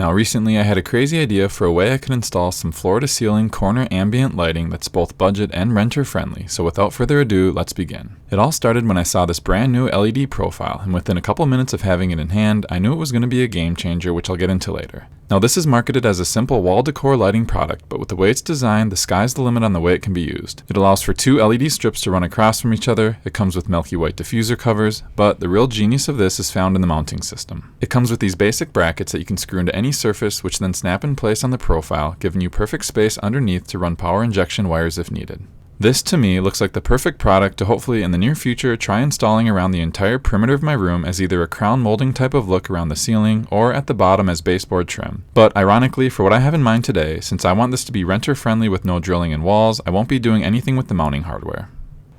Now recently I had a crazy idea for a way I could install some floor-to-ceiling corner ambient lighting that's both budget and renter-friendly, so without further ado, let's begin. It all started when I saw this brand new LED profile, and within a couple minutes of having it in hand, I knew it was going to be a game changer, which I'll get into later. Now this is marketed as a simple wall decor lighting product, but with the way it's designed, the sky's the limit on the way it can be used. It allows for 2 LED strips to run across from each other, it comes with milky white diffuser covers, but the real genius of this is found in the mounting system. It comes with these basic brackets that you can screw into any surface, which then snap in place on the profile, giving you perfect space underneath to run power injection wires if needed. This, to me, looks like the perfect product to hopefully in the near future try installing around the entire perimeter of my room as either a crown molding type of look around the ceiling or at the bottom as baseboard trim. But ironically, for what I have in mind today, since I want this to be renter friendly with no drilling in walls, I won't be doing anything with the mounting hardware.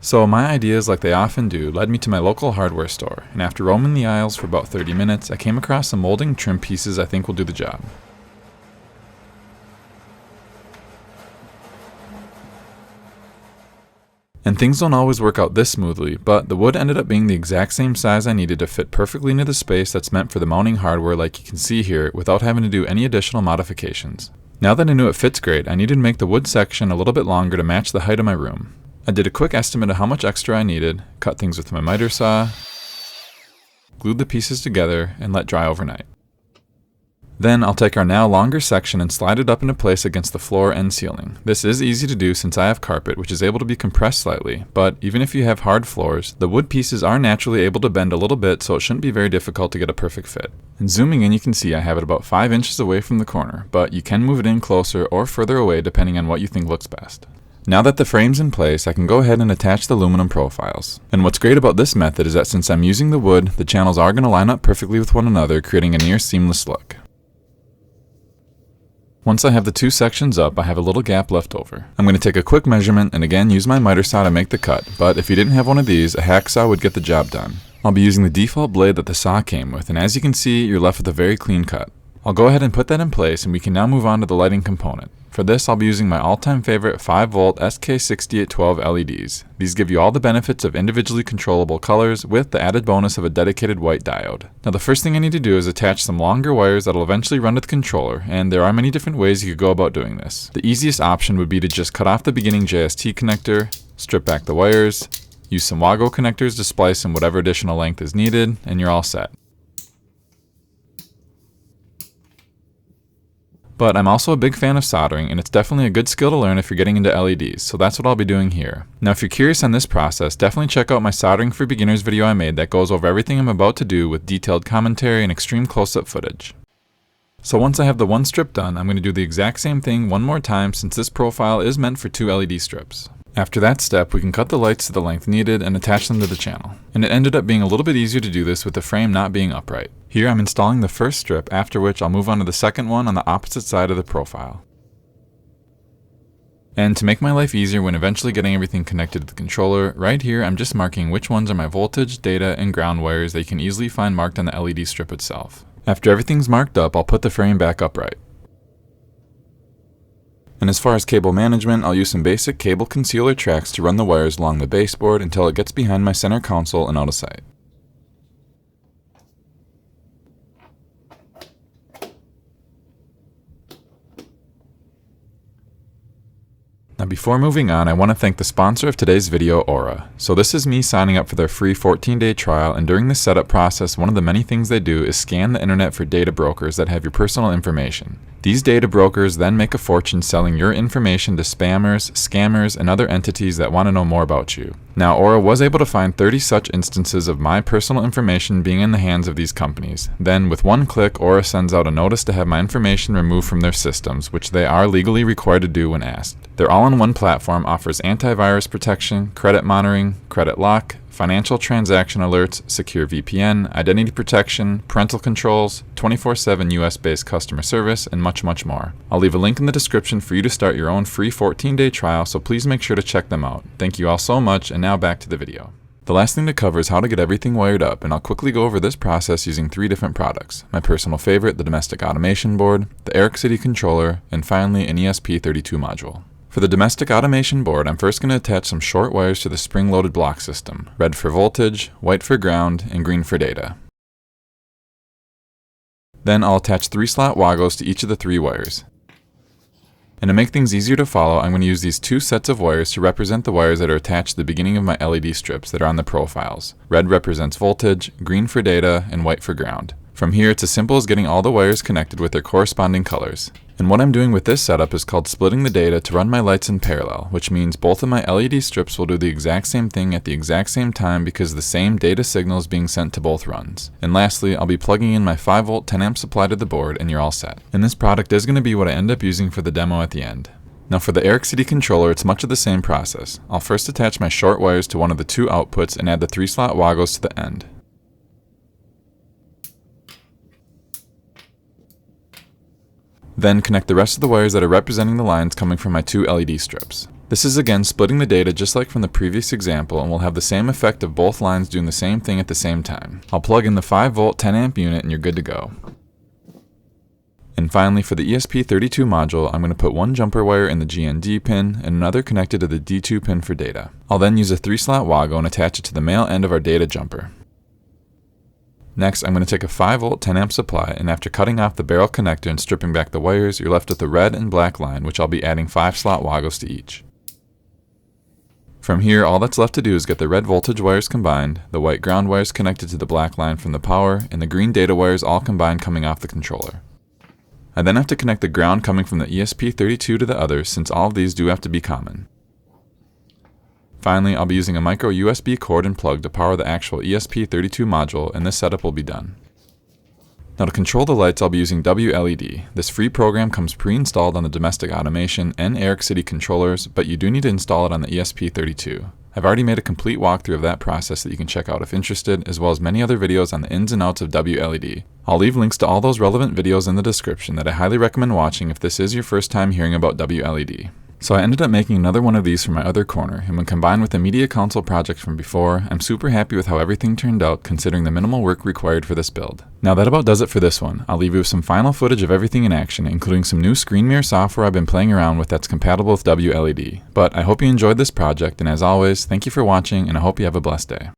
So my ideas, like they often do, led me to my local hardware store, and after roaming the aisles for about 30 minutes, I came across some molding trim pieces I think will do the job. And things don't always work out this smoothly, but the wood ended up being the exact same size I needed to fit perfectly into the space that's meant for the mounting hardware like you can see here without having to do any additional modifications. Now that I knew it fits great, I needed to make the wood section a little bit longer to match the height of my room. I did a quick estimate of how much extra I needed, cut things with my miter saw, glued the pieces together, and let dry overnight. Then I'll take our now longer section and slide it up into place against the floor and ceiling. This is easy to do since I have carpet, which is able to be compressed slightly, but even if you have hard floors, the wood pieces are naturally able to bend a little bit, so it shouldn't be very difficult to get a perfect fit. And zooming in, you can see I have it about 5 inches away from the corner, but you can move it in closer or further away depending on what you think looks best. Now that the frame's in place, I can go ahead and attach the aluminum profiles. And what's great about this method is that since I'm using the wood, the channels are going to line up perfectly with one another, creating a near seamless look. Once I have the 2 sections up, I have a little gap left over. I'm going to take a quick measurement and again use my miter saw to make the cut, but if you didn't have one of these, a hacksaw would get the job done. I'll be using the default blade that the saw came with, and as you can see, you're left with a very clean cut. I'll go ahead and put that in place and we can now move on to the lighting component. For this, I'll be using my all-time favorite 5V SK6812 LEDs. These give you all the benefits of individually controllable colors with the added bonus of a dedicated white diode. Now the first thing I need to do is attach some longer wires that'll eventually run to the controller, and there are many different ways you could go about doing this. The easiest option would be to just cut off the beginning JST connector, strip back the wires, use some WAGO connectors to splice in whatever additional length is needed, and you're all set. But I'm also a big fan of soldering, and it's definitely a good skill to learn if you're getting into LEDs, so that's what I'll be doing here. Now if you're curious on this process, definitely check out my Soldering for Beginners video I made that goes over everything I'm about to do with detailed commentary and extreme close-up footage. So once I have the one strip done, I'm going to do the exact same thing one more time since this profile is meant for 2 LED strips. After that step, we can cut the lights to the length needed and attach them to the channel. And it ended up being a little bit easier to do this with the frame not being upright. Here I'm installing the first strip, after which I'll move on to the second one on the opposite side of the profile. And to make my life easier when eventually getting everything connected to the controller, right here I'm just marking which ones are my voltage, data, and ground wires that you can easily find marked on the LED strip itself. After everything's marked up, I'll put the frame back upright. And as far as cable management, I'll use some basic cable concealer tracks to run the wires along the baseboard until it gets behind my center console and out of sight. Now before moving on, I want to thank the sponsor of today's video, Aura. So this is me signing up for their free 14-day trial, and during this setup process, one of the many things they do is scan the internet for data brokers that have your personal information. These data brokers then make a fortune selling your information to spammers, scammers, and other entities that want to know more about you. Now, Aura was able to find 30 such instances of my personal information being in the hands of these companies. Then, with one click, Aura sends out a notice to have my information removed from their systems, which they are legally required to do when asked. Their all-in-one platform offers antivirus protection, credit monitoring, credit lock, financial transaction alerts, secure VPN, identity protection, parental controls, 24/7 US-based customer service, and much, much more. I'll leave a link in the description for you to start your own free 14-day trial, so please make sure to check them out. Thank you all so much, and now back to the video. The last thing to cover is how to get everything wired up, and I'll quickly go over this process using 3 different products. My personal favorite, the domestic automation board, the Eric City controller, and finally an ESP32 module. For the domestic automation board, I'm first going to attach some short wires to the spring-loaded block system, red for voltage, white for ground, and green for data. Then I'll attach 3-slot woggles to each of the 3 wires. And to make things easier to follow, I'm going to use these 2 sets of wires to represent the wires that are attached to the beginning of my LED strips that are on the profiles. Red represents voltage, green for data, and white for ground. From here, it's as simple as getting all the wires connected with their corresponding colors. And what I'm doing with this setup is called splitting the data to run my lights in parallel, which means both of my LED strips will do the exact same thing at the exact same time because the same data signal is being sent to both runs. And lastly, I'll be plugging in my 5-volt 10-amp supply to the board and you're all set. And this product is going to be what I end up using for the demo at the end. Now for the Eric City controller, it's much of the same process. I'll first attach my short wires to one of the 2 outputs and add the 3-slot woggles to the end. Then connect the rest of the wires that are representing the lines coming from my 2 LED strips. This is again splitting the data just like from the previous example and will have the same effect of both lines doing the same thing at the same time. I'll plug in the 5-volt 10-amp unit and you're good to go. And finally, for the ESP32 module, I'm going to put one jumper wire in the GND pin and another connected to the D2 pin for data. I'll then use a 3-slot woggle and attach it to the male end of our data jumper. Next, I'm going to take a 5-volt 10-amp supply, and after cutting off the barrel connector and stripping back the wires, you're left with the red and black line, which I'll be adding 5-slot woggles to each. From here, all that's left to do is get the red voltage wires combined, the white ground wires connected to the black line from the power, and the green data wires all combined coming off the controller. I then have to connect the ground coming from the ESP32 to the others, since all of these do have to be common. Finally, I'll be using a micro USB cord and plug to power the actual ESP32 module, and this setup will be done. Now to control the lights, I'll be using WLED. This free program comes pre-installed on the domestic automation and Eric City controllers, but you do need to install it on the ESP32. I've already made a complete walkthrough of that process that you can check out if interested, as well as many other videos on the ins and outs of WLED. I'll leave links to all those relevant videos in the description that I highly recommend watching if this is your first time hearing about WLED. So I ended up making another one of these for my other corner, and when combined with the media console project from before, I'm super happy with how everything turned out considering the minimal work required for this build. Now that about does it for this one. I'll leave you with some final footage of everything in action, including some new screen mirror software I've been playing around with that's compatible with WLED. But I hope you enjoyed this project, and as always, thank you for watching, and I hope you have a blessed day.